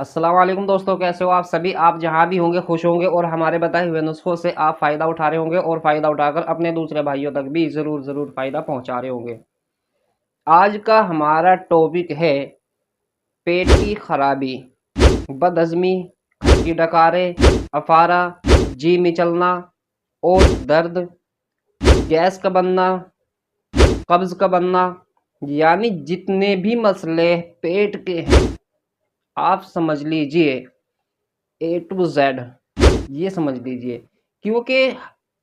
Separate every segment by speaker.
Speaker 1: अस्सलाम वालेकुम दोस्तों, कैसे हो आप सभी। आप जहां भी होंगे खुश होंगे और हमारे बताए हुए नुस्खों से आप फ़ायदा उठा रहे होंगे और फ़ायदा उठाकर अपने दूसरे भाइयों तक भी ज़रूर फ़ायदा पहुंचा रहे होंगे। आज का हमारा टॉपिक है पेट की खराबी, बदहज़मी, घर की डकारें, अफारा, जी मिचलना और दर्द, गैस का बनना, कब्ज़ का बनना, यानी जितने भी मसले पेट के हैं आप समझ लीजिए ए टू जेड, ये समझ लीजिए। क्योंकि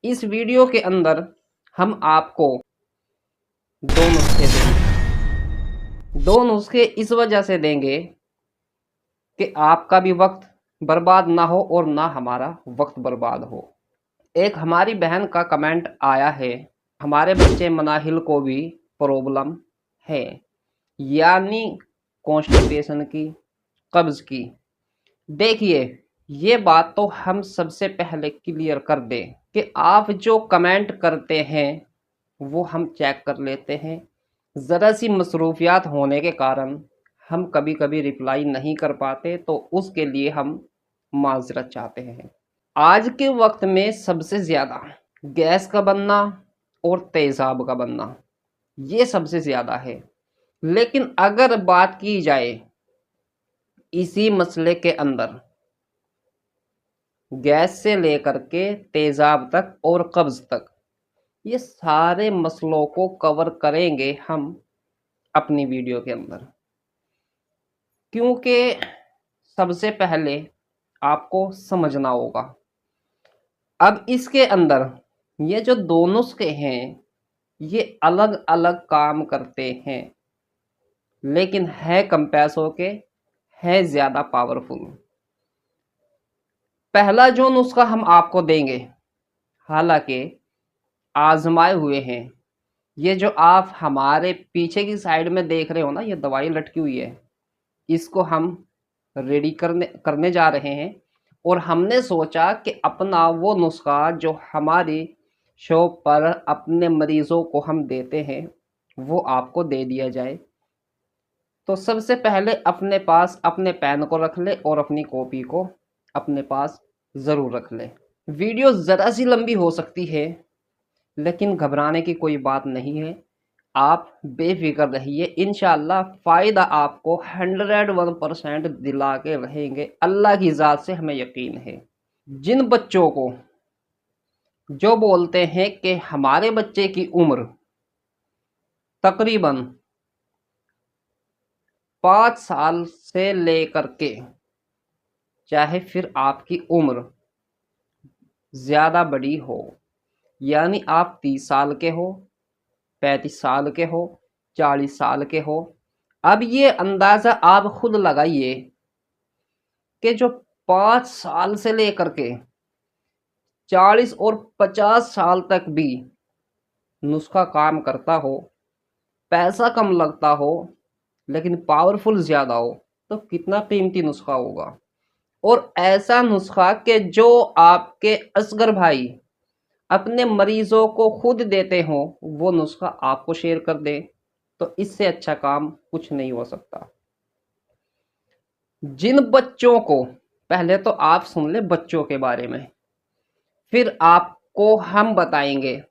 Speaker 1: इस वीडियो के अंदर हम आपको दो नुस्खे देंगे। दो नुस्खे इस वजह से देंगे कि आपका भी वक्त बर्बाद ना हो और ना हमारा वक्त बर्बाद हो। एक हमारी बहन का कमेंट आया है, हमारे बच्चे मनाहिल को भी प्रॉब्लम है, यानी कॉन्स्टिपेशन की, कब्ज की। देखिए, ये बात तो हम सबसे पहले क्लियर कर दें कि आप जो कमेंट करते हैं वो हम चेक कर लेते हैं। ज़रा सी मसरूफियात होने के कारण हम कभी कभी रिप्लाई नहीं कर पाते, तो उसके लिए हम माजरत चाहते हैं। आज के वक्त में सबसे ज़्यादा गैस का बनना और तेज़ाब का बनना, ये सबसे ज़्यादा है। लेकिन अगर बात की जाए इसी मसले के अंदर, गैस से लेकर के तेज़ाब तक और कब्ज़ तक, ये सारे मसलों को कवर करेंगे हम अपनी वीडियो के अंदर। क्योंकि सबसे पहले आपको समझना होगा, अब इसके अंदर ये जो दो नुस्खे हैं ये अलग अलग काम करते हैं, लेकिन है कम पैसों के, है ज़्यादा पावरफुल। पहला जो नुस्खा हम आपको देंगे, हालांकि आजमाए हुए हैं, ये जो आप हमारे पीछे की साइड में देख रहे हो ना, ये दवाई लटकी हुई है, इसको हम रेडी करने जा रहे हैं। और हमने सोचा कि अपना वो नुस्खा जो हमारी शॉप पर अपने मरीजों को हम देते हैं वो आपको दे दिया जाए। तो सबसे पहले अपने पास अपने पेन को रख ले और अपनी कॉपी को अपने पास ज़रूर रख ले। वीडियो ज़रा सी लंबी हो सकती है, लेकिन घबराने की कोई बात नहीं है। आप बेफिक्र रहिए, इंशाल्लाह फ़ायदा आपको 101% दिला के रहेंगे। अल्लाह की ज़ात से हमें यकीन है। जिन बच्चों को जो बोलते हैं कि हमारे बच्चे की उम्र तकरीबन 5 साल से लेकर के, चाहे फिर आपकी उम्र ज़्यादा बड़ी हो, यानी आप 30 साल के हो, 35 साल के हो, 40 साल के हो, अब ये अंदाज़ा आप खुद लगाइए कि जो 5 साल से लेकर के 40 और 50 साल तक भी नुस्खा काम करता हो, पैसा कम लगता हो लेकिन पावरफुल ज़्यादा हो, तो कितना कीमती नुस्खा होगा। और ऐसा नुस्खा कि जो आपके असगर भाई अपने मरीजों को खुद देते हो, वो नुस्खा आपको शेयर कर दे, तो इससे अच्छा काम कुछ नहीं हो सकता। जिन बच्चों को, पहले तो आप सुन ले बच्चों के बारे में, फिर आपको हम बताएंगे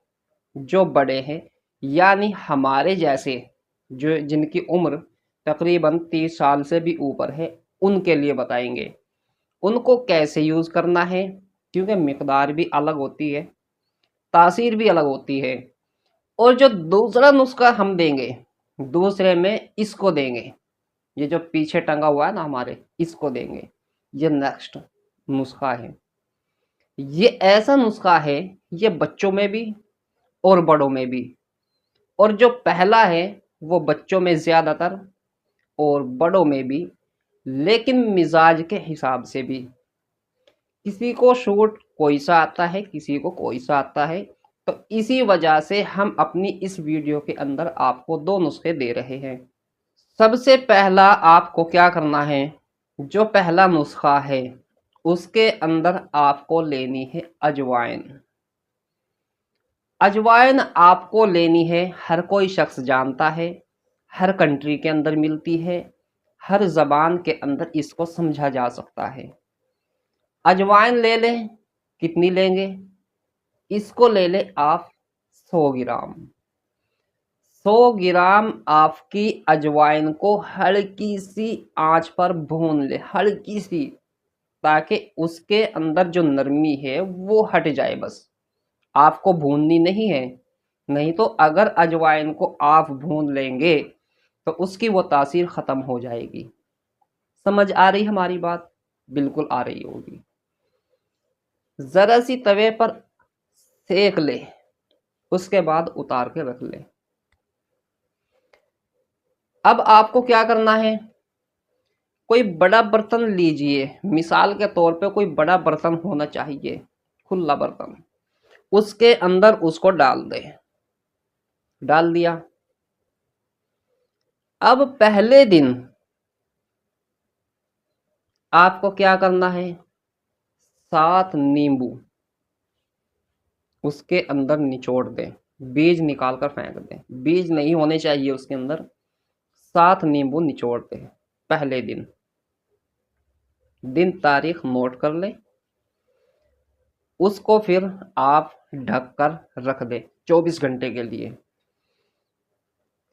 Speaker 1: जो बड़े हैं, यानी हमारे जैसे, जो जिनकी उम्र तकरीबन 30 साल से भी ऊपर है, उनके लिए बताएंगे उनको कैसे यूज़ करना है। क्योंकि मिकदार भी अलग होती है, तासीर भी अलग होती है। और जो दूसरा नुस्खा हम देंगे, दूसरे में इसको देंगे, ये जो पीछे टंगा हुआ है ना हमारे, इसको देंगे। ये नेक्स्ट नुस्खा है, ये ऐसा नुस्खा है, ये बच्चों में भी और बड़ों में भी। और जो पहला है वो बच्चों में ज़्यादातर और बड़ों में भी, लेकिन मिजाज के हिसाब से भी। किसी को शूट कोई सा आता है, किसी को कोई सा आता है। तो इसी वजह से हम अपनी इस वीडियो के अंदर आपको दो नुस्खे दे रहे हैं। सबसे पहला आपको क्या करना है, जो पहला नुस्खा है उसके अंदर आपको लेनी है अजवाइन। अजवाइन आपको लेनी है, हर कोई शख्स जानता है, हर कंट्री के अंदर मिलती है, हर ज़बान के अंदर इसको समझा जा सकता है। अजवाइन ले लें, कितनी लेंगे? इसको ले लें आप 100 ग्राम। 100 ग्राम आपकी अजवाइन को हल्की सी आंच पर भून ले, हल्की सी, ताकि उसके अंदर जो नरमी है वो हट जाए। बस आपको भूननी नहीं है, नहीं तो अगर अजवाइन को आप भून लेंगे तो उसकी वो तासीर ख़त्म हो जाएगी। समझ आ रही हमारी बात? बिल्कुल आ रही होगी। ज़रा सी तवे पर सेक ले, उसके बाद उतार के रख ले। अब आपको क्या करना है, कोई बड़ा बर्तन लीजिए, मिसाल के तौर पे कोई बड़ा बर्तन होना चाहिए, खुला बर्तन। उसके अंदर उसको डाल दे। डाल दिया। अब पहले दिन आपको क्या करना है, 7 नींबू उसके अंदर निचोड़ दें, बीज निकाल कर फेंक दें, बीज नहीं होने चाहिए उसके अंदर। 7 नींबू निचोड़ दें पहले दिन। दिन तारीख नोट कर लें। उसको फिर आप ढक कर रख दें 24 घंटे के लिए,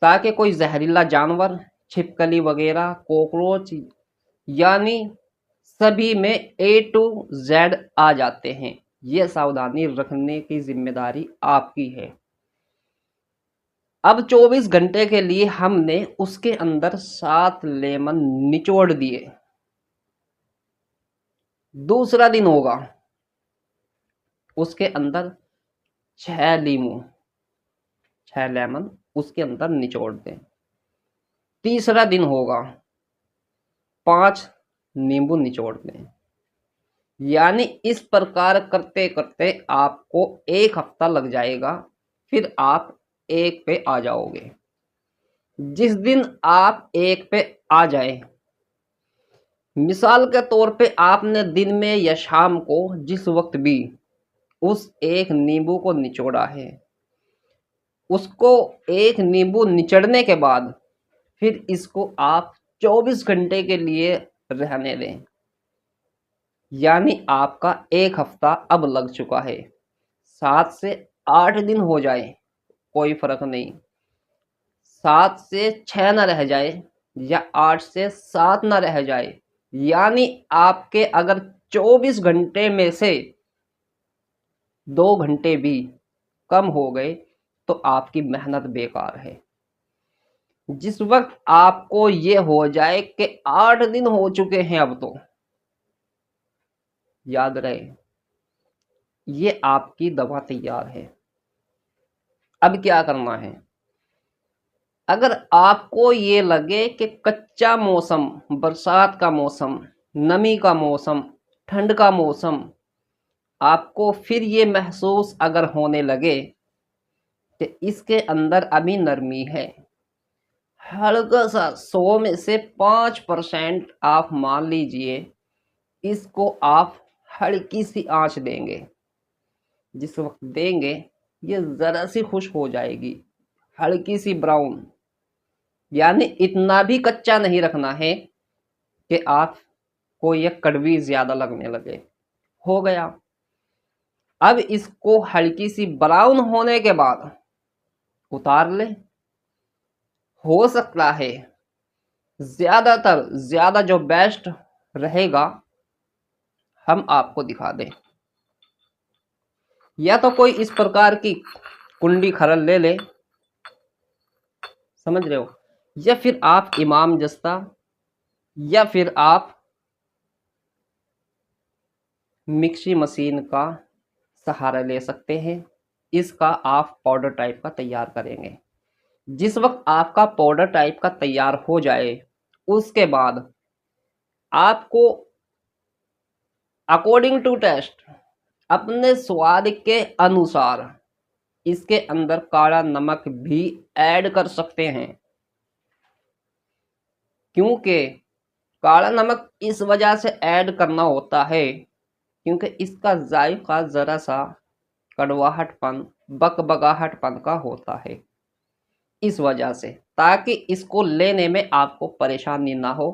Speaker 1: ताकि कोई जहरीला जानवर, छिपकली वगैरह, कॉकरोच, यानी सभी में A to Z आ जाते हैं। ये सावधानी रखने की जिम्मेदारी आपकी है। अब 24 घंटे के लिए हमने उसके अंदर 7 लेमन निचोड़ दिए। दूसरा दिन होगा, उसके अंदर 6 लीमू, 6 लेमन उसके अंदर निचोड़ दें। तीसरा दिन होगा, 5 नींबू निचोड़ दें। यानी इस प्रकार करते करते आपको 1 हफ्ता लग जाएगा, फिर आप 1 पे आ जाओगे। जिस दिन आप 1 पे आ जाए, मिसाल के तौर पे आपने दिन में या शाम को जिस वक्त भी उस 1 नींबू को निचोड़ा है, उसको 1 नींबू निचड़ने के बाद फिर इसको आप 24 घंटे के लिए रहने दें। यानी आपका 1 हफ्ता अब लग चुका है। 7 से 8 दिन हो जाए कोई फर्क नहीं, 7 से 6 ना रह जाए या 8 से 7 ना रह जाए, यानी आपके अगर 24 घंटे में से 2 घंटे भी कम हो गए तो आपकी मेहनत बेकार है। जिस वक्त आपको ये हो जाए कि 8 दिन हो चुके हैं, अब तो याद रहे ये आपकी दवा तैयार है। अब क्या करना है, अगर आपको ये लगे कि कच्चा मौसम, बरसात का मौसम, नमी का मौसम, ठंड का मौसम, आपको फिर ये महसूस अगर होने लगे कि इसके अंदर अभी नरमी है, हल्का सा 100 में से 5% आप मान लीजिए, इसको आप हल्की सी आंच देंगे। जिस वक्त देंगे ये ज़रा सी खुश हो जाएगी, हल्की सी ब्राउन, यानी इतना भी कच्चा नहीं रखना है कि आपको ये कड़वी ज़्यादा लगने लगे। हो गया। अब इसको हल्की सी ब्राउन होने के बाद उतार ले। हो सकता है ज़्यादा जो बेस्ट रहेगा हम आपको दिखा दें, या तो कोई इस प्रकार की कुंडी खरल ले ले, समझ रहे हो, या फिर आप इमाम जस्ता, या फिर आप मिक्सी मशीन का सहारा ले सकते हैं। इसका आप पाउडर टाइप का तैयार करेंगे। जिस वक्त आपका पाउडर टाइप का तैयार हो जाए, उसके बाद आपको अकॉर्डिंग टू टेस्ट, अपने स्वाद के अनुसार इसके अंदर काला नमक भी ऐड कर सकते हैं। क्योंकि काला नमक इस वजह से ऐड करना होता है क्योंकि इसका जायका ज़रा सा कड़वाहटपन, बकबकाहटपन का होता है, इस वजह से, ताकि इसको लेने में आपको परेशानी ना हो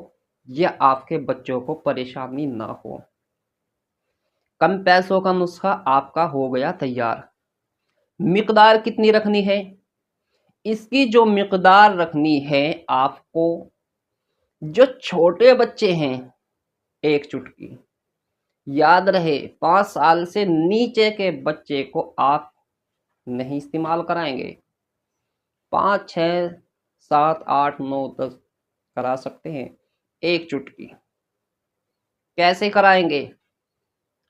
Speaker 1: या आपके बच्चों को परेशानी ना हो। कम पैसों का नुस्खा आपका हो गया तैयार। मिकदार कितनी रखनी है? इसकी जो मिकदार रखनी है आपको, जो छोटे बच्चे हैं, 1 चुटकी। याद रहे 5 साल से नीचे के बच्चे को आप नहीं इस्तेमाल कराएंगे। 5, 6, 7, 8, 9, 10 करा सकते हैं। 1 चुटकी। कैसे कराएंगे?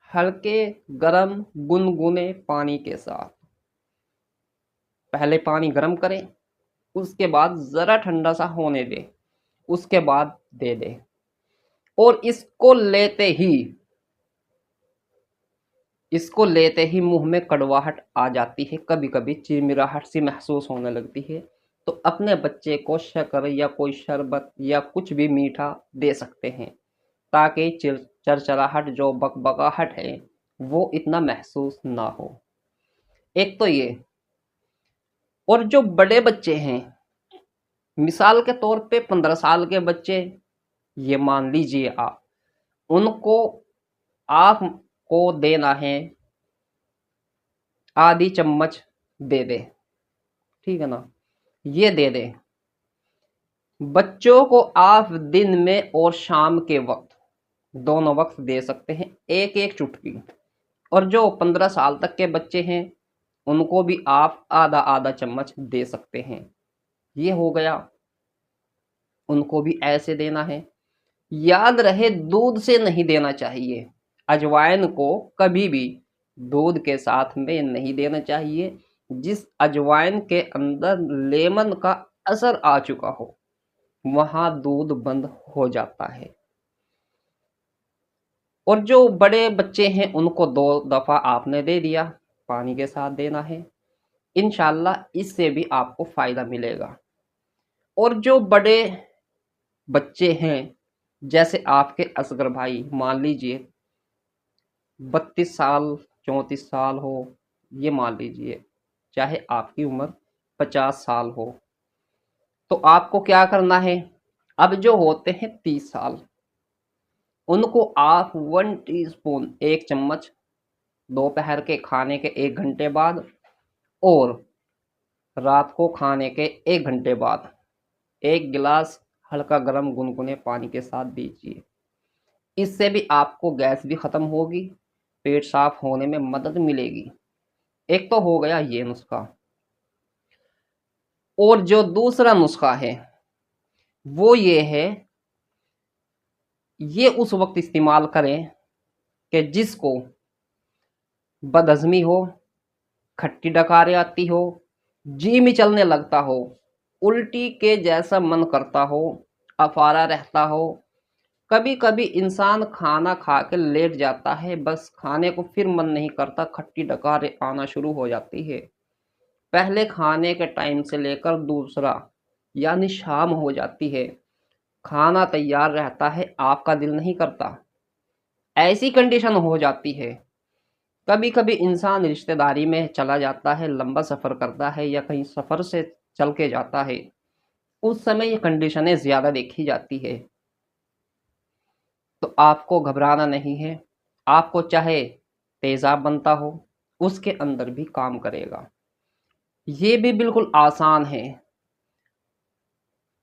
Speaker 1: हल्के गरम गुनगुने पानी के साथ। पहले पानी गरम करें, उसके बाद जरा ठंडा सा होने दें, उसके बाद दे दें। और इसको लेते ही मुंह में कड़वाहट आ जाती है, कभी कभी चिरमिराहट सी महसूस होने लगती है, तो अपने बच्चे को शक्कर या कोई शरबत या कुछ भी मीठा दे सकते हैं, ताकि चरचराहट जो बकबकाहट है वो इतना महसूस ना हो। एक तो ये। और जो बड़े बच्चे हैं, मिसाल के तौर पे 15 साल के बच्चे, ये मान लीजिए आप, उनको आपको देना है आधी चम्मच दे दे, ठीक है ना, ये दे दे। बच्चों को आप दिन में और शाम के वक्त, दोनों वक्त दे सकते हैं 1-1 चुटकी। और जो 15 साल तक के बच्चे हैं उनको भी आप आधा आधा चम्मच दे सकते हैं। ये हो गया, उनको भी ऐसे देना है। याद रहे दूध से नहीं देना चाहिए। अजवाइन को कभी भी दूध के साथ में नहीं देना चाहिए। जिस अजवाइन के अंदर लेमन का असर आ चुका हो वहां दूध बंद हो जाता है। और जो बड़े बच्चे हैं उनको 2 दफा आपने दे दिया, पानी के साथ देना है। इंशाल्लाह इससे भी आपको फायदा मिलेगा। और जो बड़े बच्चे हैं, जैसे आपके असगर भाई, मान लीजिए 32 साल 34 साल हो, ये मान लीजिए, चाहे आपकी उम्र 50 साल हो, तो आपको क्या करना है? अब जो होते हैं 30 साल, उनको आप 1 टीस्पून 1 चम्मच दोपहर के खाने के 1 घंटे बाद और रात को खाने के 1 घंटे बाद 1 गिलास हल्का गर्म गुनगुने पानी के साथ दीजिए। इससे भी आपको गैस भी खत्म होगी, पेट साफ होने में मदद मिलेगी। एक तो हो गया ये नुस्खा। और जो दूसरा नुस्खा है वो ये है, ये उस वक्त इस्तेमाल करें कि जिसको बदहजमी हो, खट्टी डकारें आती हो, जी में चलने लगता हो, उल्टी के जैसा मन करता हो, अफारा रहता हो, कभी कभी इंसान खाना खा के लेट जाता है, बस खाने को फिर मन नहीं करता, खट्टी डकारें आना शुरू हो जाती है। पहले खाने के टाइम से लेकर दूसरा यानी शाम हो जाती है, खाना तैयार रहता है, आपका दिल नहीं करता, ऐसी कंडीशन हो जाती है। कभी कभी इंसान रिश्तेदारी में चला जाता है, लंबा सफ़र करता है या कहीं सफ़र से चल के जाता है, उस समय ये कंडीशनें ज़्यादा देखी जाती है। तो आपको घबराना नहीं है। आपको चाहे तेज़ाब बनता हो, उसके अंदर भी काम करेगा। ये भी बिल्कुल आसान है।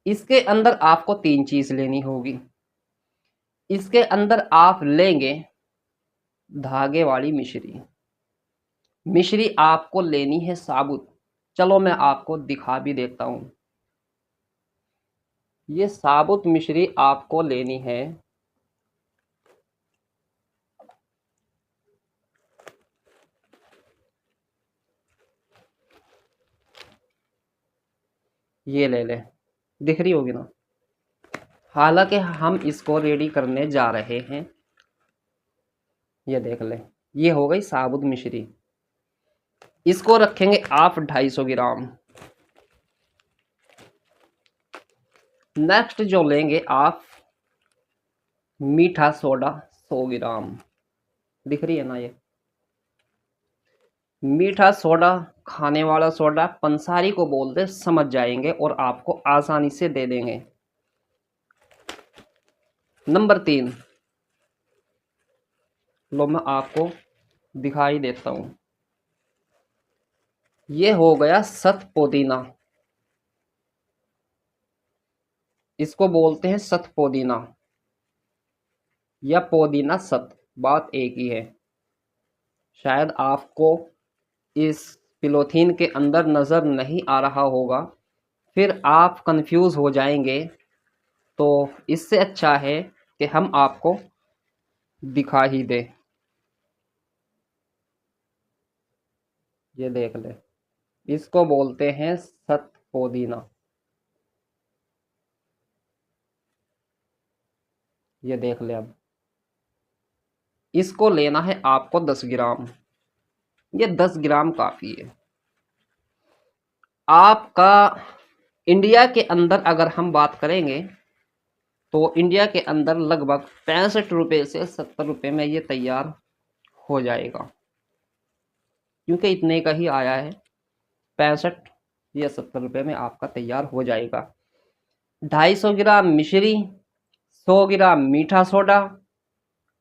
Speaker 1: इसके अंदर आपको 3 चीज़ लेनी होगी। इसके अंदर आप लेंगे धागे वाली मिश्री। मिश्री आपको लेनी है साबुत। चलो मैं आपको दिखा भी देता हूँ। ये साबुत मिश्री आपको लेनी है। ये ले ले, दिख रही होगी ना। हालांकि हम इसको रेडी करने जा रहे हैं। ये देख ले, ये हो गई साबुत मिश्री। इसको रखेंगे आप 250 ग्राम। नेक्स्ट जो लेंगे आप मीठा सोडा 100 ग्राम। दिख रही है ना ये मीठा सोडा, खाने वाला सोडा, पंसारी को बोलते, समझ जाएंगे और आपको आसानी से दे देंगे। नंबर 3, लो मैं आपको दिखाई देता हूं, ये हो गया सत पुदीना। इसको बोलते हैं सत पुदीना या पुदीना सत, बात एक ही है। शायद आपको इस पिलोथीन के अंदर नज़र नहीं आ रहा होगा, फिर आप कंफ्यूज हो जाएंगे। तो इससे अच्छा है कि हम आपको दिखा ही दे। ये देख ले, इसको बोलते हैं सत पुदीना। ये देख ले, अब इसको लेना है आपको 10 ग्राम। ये 10 ग्राम काफ़ी है आपका। इंडिया के अंदर अगर हम बात करेंगे तो इंडिया के अंदर लगभग 65 रुपये से 70 रुपये में ये तैयार हो जाएगा, क्योंकि इतने का ही आया है। 65 या 70 रुपये में आपका तैयार हो जाएगा। 250 ग्राम मिश्री, 100 ग्राम मीठा सोडा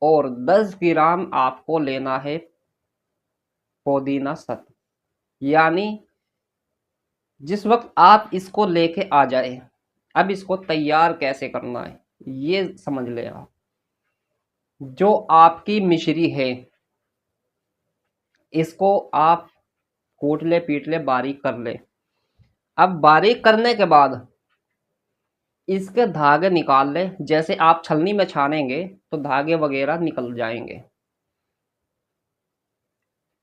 Speaker 1: और 10 ग्राम आपको लेना है पुदीना सत। यानी जिस वक्त आप इसको लेके आ जाए, अब इसको तैयार कैसे करना है ये समझ ले आप। जो आपकी मिश्री है, इसको आप कूट ले, पीट ले, बारीक कर ले। अब बारीक करने के बाद इसके धागे निकाल ले। जैसे आप छलनी में छानेंगे तो धागे वगैरह निकल जाएंगे।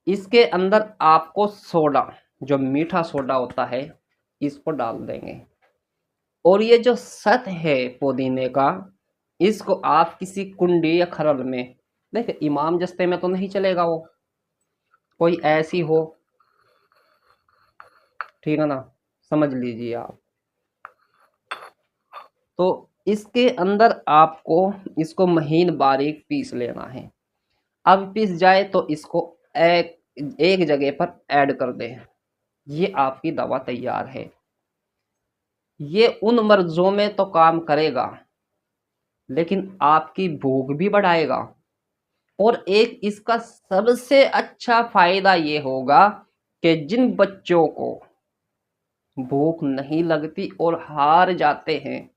Speaker 1: इसके अंदर आपको सोडा, जो मीठा सोडा होता है, इसको डाल देंगे। और ये जो सत है पुदीने का, इसको आप किसी कुंडी या खरल में, देखिए इमाम जस्ते में तो नहीं चलेगा, वो कोई ऐसी हो, ठीक है ना, समझ लीजिए आप। तो इसके अंदर आपको इसको महीन बारीक पीस लेना है। अब पीस जाए तो इसको एक एक जगह पर ऐड कर दें। ये आपकी दवा तैयार है। ये उन मर्जों में तो काम करेगा, लेकिन आपकी भूख भी बढ़ाएगा। और एक इसका सबसे अच्छा फायदा ये होगा कि जिन बच्चों को भूख नहीं लगती और हार जाते हैं,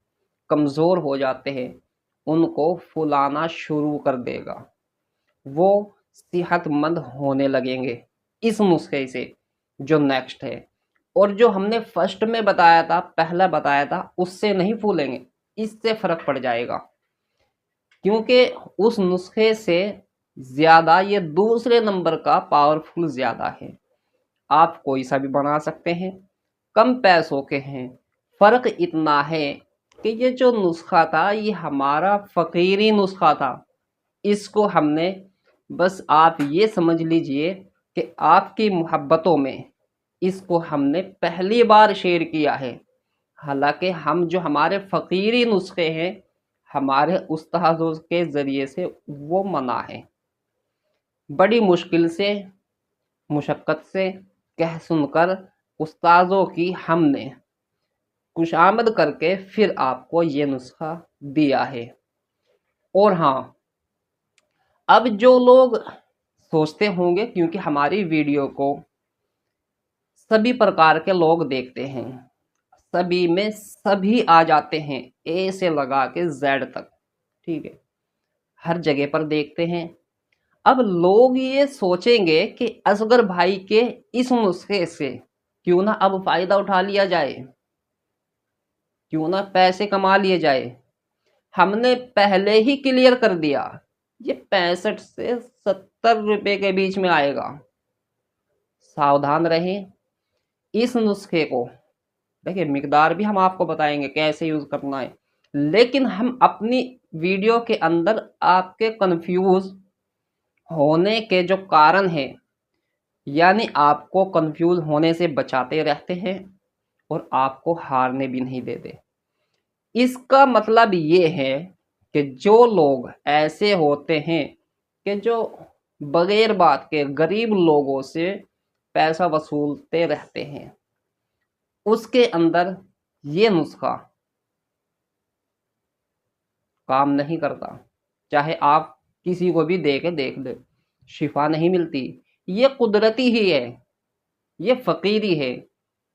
Speaker 1: कमज़ोर हो जाते हैं, उनको फुलाना शुरू कर देगा। वो सेहतमंद होने लगेंगे इस नुस्खे से, जो नेक्स्ट है। और जो हमने फर्स्ट में बताया था, पहला बताया था, उससे नहीं फूलेंगे, इससे फर्क पड़ जाएगा। क्योंकि उस नुस्खे से ज़्यादा ये दूसरे नंबर का पावरफुल ज़्यादा है। आप कोई सा भी बना सकते हैं, कम पैसों के हैं। फ़र्क इतना है कि ये जो नुस्खा था, ये हमारा फ़कीरी नुस्खा था। इसको हमने, बस आप ये समझ लीजिए कि आपकी मोहब्बतों में इसको हमने पहली बार शेयर किया है। हालांकि हम जो हमारे फ़कीरी नुस्खे हैं, हमारे उस्तादों के ज़रिए से वो मना है। बड़ी मुश्किल से, मुशक्क़त से कह सुनकर उस्तादों की हमने खुशामद करके फिर आपको ये नुस्खा दिया है। और हाँ, अब जो लोग सोचते होंगे, क्योंकि हमारी वीडियो को सभी प्रकार के लोग देखते हैं, सभी में सभी आ जाते हैं, ए से लगा के जेड तक, ठीक है, हर जगह पर देखते हैं। अब लोग ये सोचेंगे कि असगर भाई के इस नुस्खे से क्यों ना अब फायदा उठा लिया जाए, क्यों ना पैसे कमा लिए जाए। हमने पहले ही क्लियर कर दिया, ये 65 से 70 रुपए के बीच में आएगा। सावधान रहें। इस नुस्खे को देखिए, मिकदार भी हम आपको बताएंगे कैसे यूज करना है, लेकिन हम अपनी वीडियो के अंदर आपके कंफ्यूज होने के जो कारण है, यानी आपको कंफ्यूज होने से बचाते रहते हैं और आपको हारने भी नहीं देते। इसका मतलब ये है कि जो लोग ऐसे होते हैं कि जो बगैर बात के गरीब लोगों से पैसा वसूलते रहते हैं, उसके अंदर ये नुस्खा काम नहीं करता। चाहे आप किसी को भी दे के देख ले, शिफा नहीं मिलती। ये कुदरती ही है, ये फ़कीरी है।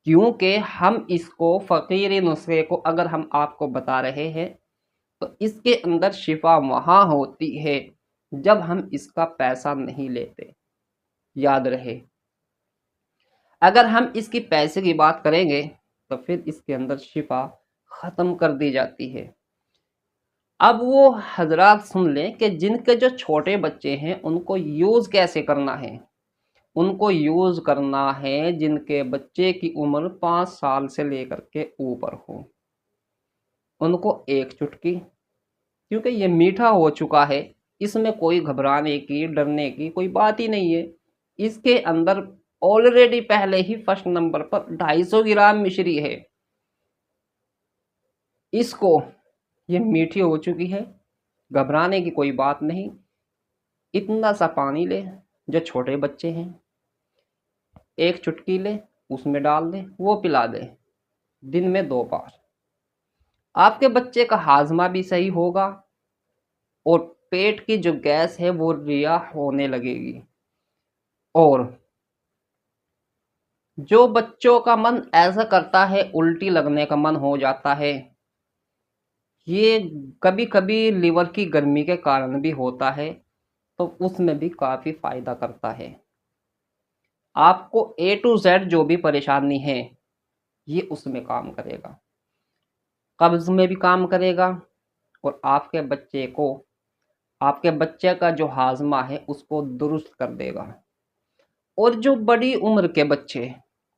Speaker 1: क्योंकि हम इसको फ़कीरी नुस्खे को अगर हम आपको बता रहे हैं तो इसके अंदर शिफा वहाँ होती है जब हम इसका पैसा नहीं लेते। याद रहे, अगर हम इसकी पैसे की बात करेंगे तो फिर इसके अंदर शिफा ख़त्म कर दी जाती है। अब वो हजरात सुन लें कि जिनके जो छोटे बच्चे हैं उनको यूज़ कैसे करना है। उनको यूज़ करना है जिनके बच्चे की उम्र 5 साल से लेकर के ऊपर हो। उनको एक चुटकी, क्योंकि ये मीठा हो चुका है, इसमें कोई घबराने की डरने की कोई बात ही नहीं है। इसके अंदर ऑलरेडी पहले ही फर्स्ट नंबर पर 250 ग्राम मिश्री है। इसको, ये मीठी हो चुकी है, घबराने की कोई बात नहीं। इतना सा पानी ले, जो छोटे बच्चे हैं एक चुटकी ले, उसमें डाल दे, वो पिला दे दिन में 2 बार। आपके बच्चे का हाजमा भी सही होगा और पेट की जो गैस है वो रिहा होने लगेगी। और जो बच्चों का मन ऐसा करता है, उल्टी लगने का मन हो जाता है, ये कभी कभी लिवर की गर्मी के कारण भी होता है, तो उसमें भी काफ़ी फ़ायदा करता है। आपको A to Z जो भी परेशानी है ये उसमें काम करेगा, कब्ज़ में भी काम करेगा और आपके बच्चे का जो हाजमा है उसको दुरुस्त कर देगा। और जो बड़ी उम्र के बच्चे,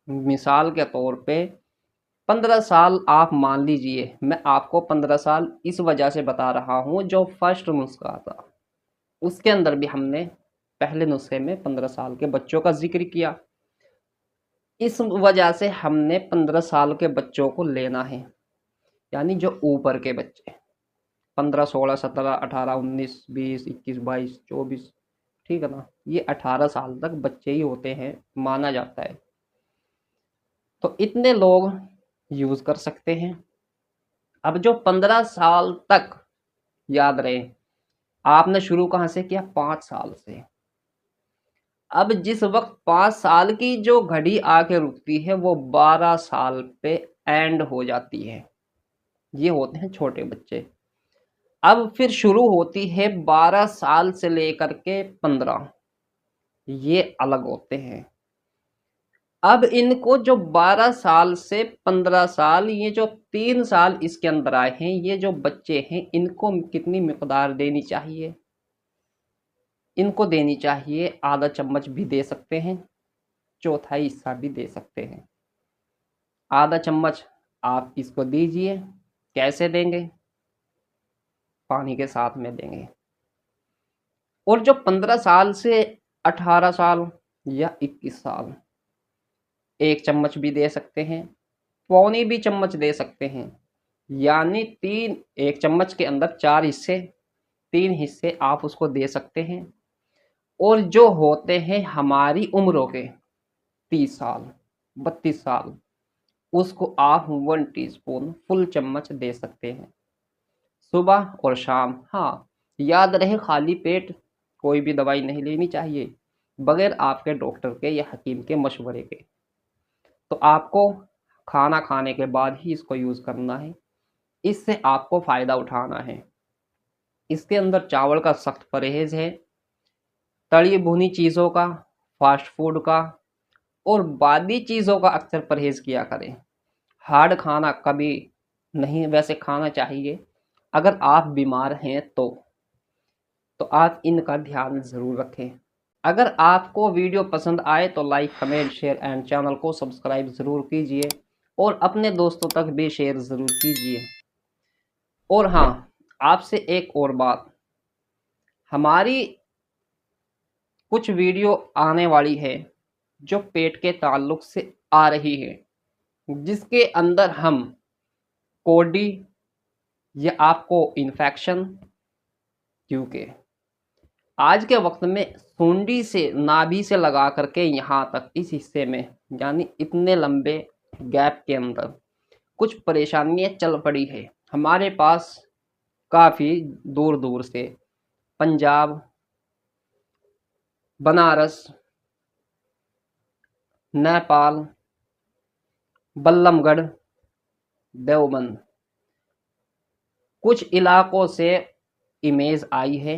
Speaker 1: मिसाल के तौर पे 15 साल आप मान लीजिए, मैं आपको 15 साल इस वजह से बता रहा हूँ, जो फर्स्ट नुस्खा था उसके अंदर भी हमने पहले नुस्खे में 15 साल के बच्चों का जिक्र किया। इस वजह से हमने 15 साल के बच्चों को लेना है, यानी जो ऊपर के बच्चे 15, 16, 17, 18, 19, 20, 21, 22, 24, ठीक है ना, ये 18 साल तक बच्चे ही होते हैं माना जाता है। तो इतने लोग यूज़ कर सकते हैं। अब जो 15 साल तक, याद रहे आपने शुरू कहाँ से किया, 5 साल से। अब जिस वक्त 5 साल की जो घड़ी आके रुकती है वो 12 साल पे एंड हो जाती है। ये होते हैं छोटे बच्चे। अब फिर शुरू होती है 12 साल से लेकर के 15, ये अलग होते हैं। अब इनको जो 12 साल से 15 साल, ये जो 3 साल इसके अंदर आए हैं, ये जो बच्चे हैं इनको कितनी मिकदार देनी चाहिए, इनको देनी चाहिए आधा चम्मच भी दे सकते हैं, चौथाई हिस्सा भी दे सकते हैं। आधा चम्मच आप इसको दीजिए। कैसे देंगे, पानी के साथ में देंगे। और जो 15 साल से 18 साल या 21 साल, 1 चम्मच भी दे सकते हैं, पौनी भी चम्मच दे सकते हैं, यानी 1 चम्मच के अंदर 4 हिस्से, 3 हिस्से आप उसको दे सकते हैं। और जो होते हैं हमारी उम्रों के 30 साल, 32 साल, उसको आप 1 टीस्पून फुल चम्मच दे सकते हैं सुबह और शाम। हाँ, याद रहे खाली पेट कोई भी दवाई नहीं लेनी चाहिए बगैर आपके डॉक्टर के या हकीम के मशवरे के। तो आपको खाना खाने के बाद ही इसको यूज़ करना है, इससे आपको फ़ायदा उठाना है। इसके अंदर चावल का सख्त परहेज़ है, तली भुनी चीज़ों का, फास्ट फूड का और बादी चीज़ों का अक्सर परहेज़ किया करें। हार्ड खाना कभी नहीं वैसे खाना चाहिए, अगर आप बीमार हैं तो आप इनका ध्यान ज़रूर रखें। अगर आपको वीडियो पसंद आए तो like, comment, share and channel को सब्सक्राइब ज़रूर कीजिए और अपने दोस्तों तक भी शेयर ज़रूर कीजिए। और हाँ, आपसे एक और बात, हमारी कुछ वीडियो आने वाली है जो पेट के ताल्लुक से आ रही है, जिसके अंदर हम कोडी या आपको इन्फेक्शन, क्योंकि आज के वक्त में सूंडी से, नाभि से लगा करके यहाँ तक इस हिस्से में, यानी इतने लंबे गैप के अंदर कुछ परेशानियाँ चल पड़ी है। हमारे पास काफ़ी दूर दूर से, पंजाब, बनारस, नेपाल, बल्लमगढ़, देवबंद, कुछ इलाकों से इमेज आई है,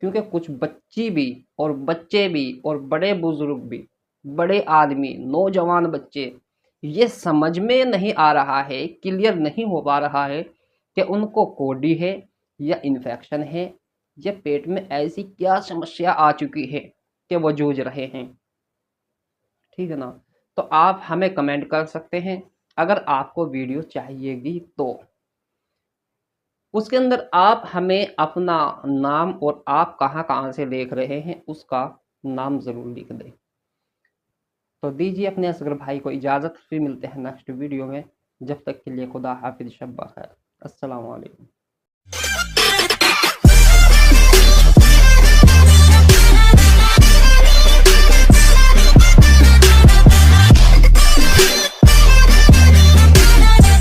Speaker 1: क्योंकि कुछ बच्ची भी और बच्चे भी और बड़े बुजुर्ग भी, बड़े आदमी, नौजवान बच्चे, ये समझ में नहीं आ रहा है, क्लियर नहीं हो पा रहा है कि उनको कोडी है या इन्फेक्शन है या पेट में ऐसी क्या समस्या आ चुकी है कि वो जूझ रहे हैं। ठीक है ना? तो आप हमें कमेंट कर सकते हैं, अगर आपको वीडियो चाहिएगी तो उसके अंदर आप हमें अपना नाम और आप कहाँ कहाँ से देख रहे हैं उसका नाम ज़रूर लिख दें। तो दीजिए अपने असगर भाई को इजाज़त, फिर मिलते हैं नेक्स्ट वीडियो में। जब तक के लिए खुदा हाफिज़, शब्बा खैर, अस्सलाम वालेकुम।